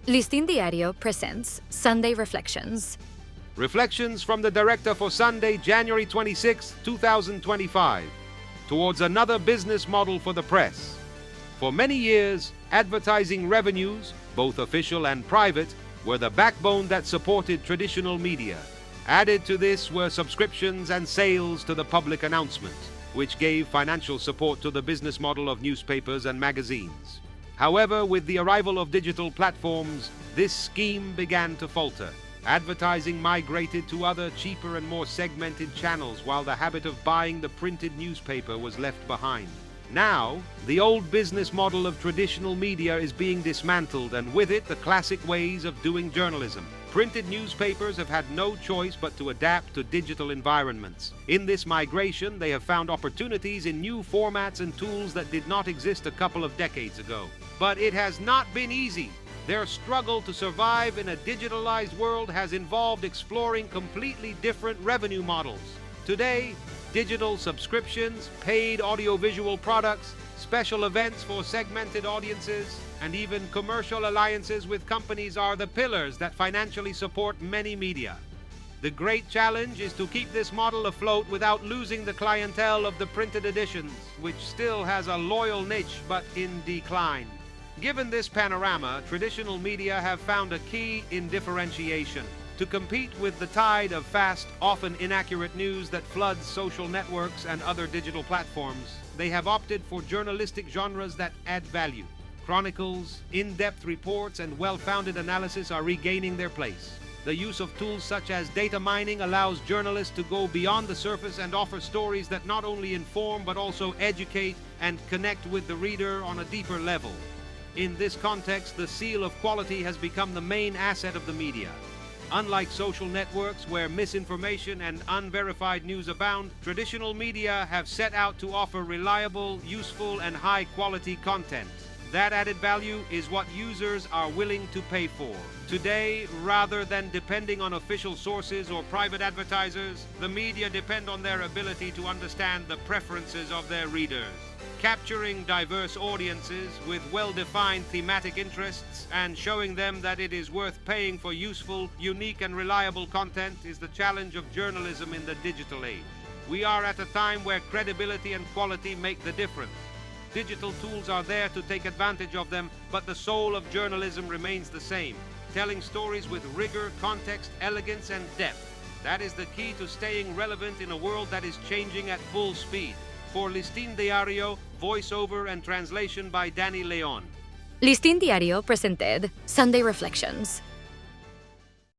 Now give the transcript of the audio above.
Listín Diario presents Sunday Reflections. Reflections from the director for Sunday, January 26, 2025, towards another business model for the press. For many years, advertising revenues, both official and private, were the backbone that supported traditional media. Added to this were subscriptions and sales to the public announcement, which gave financial support to the business model of newspapers and magazines. However, with the arrival of digital platforms, this scheme began to falter. Advertising migrated to other cheaper and more segmented channels, while the habit of buying the printed newspaper was left behind. Now, the old business model of traditional media is being dismantled, and with it, the classic ways of doing journalism. Printed newspapers have had no choice but to adapt to digital environments. In this migration, they have found opportunities in new formats and tools that did not exist a couple of decades ago. But it has not been easy. Their struggle to survive in a digitalized world has involved exploring completely different revenue models. Today, digital subscriptions, paid audiovisual products, special events for segmented audiences, and even commercial alliances with companies are the pillars that financially support many media. The great challenge is to keep this model afloat without losing the clientele of the printed editions, which still has a loyal niche but in decline. Given this panorama, traditional media have found a key in differentiation. To compete with the tide of fast, often inaccurate news that floods social networks and other digital platforms, they have opted for journalistic genres that add value. Chronicles, in-depth reports, and well-founded analysis are regaining their place. The use of tools such as data mining allows journalists to go beyond the surface and offer stories that not only inform but also educate and connect with the reader on a deeper level. In this context, the seal of quality has become the main asset of the media. Unlike social networks where misinformation and unverified news abound, traditional media have set out to offer reliable, useful, and high-quality content. That added value is what users are willing to pay for. Today, rather than depending on official sources or private advertisers, the media depend on their ability to understand the preferences of their readers. Capturing diverse audiences with well-defined thematic interests and showing them that it is worth paying for useful, unique, and reliable content is the challenge of journalism in the digital age. We are at a time where credibility and quality make the difference. Digital tools are there to take advantage of them, but the soul of journalism remains the same, telling stories with rigor, context, elegance, and depth. That is the key to staying relevant in a world that is changing at full speed. For Listín Diario, voiceover and translation by Danny Leon. Listín Diario presented Sunday Reflections.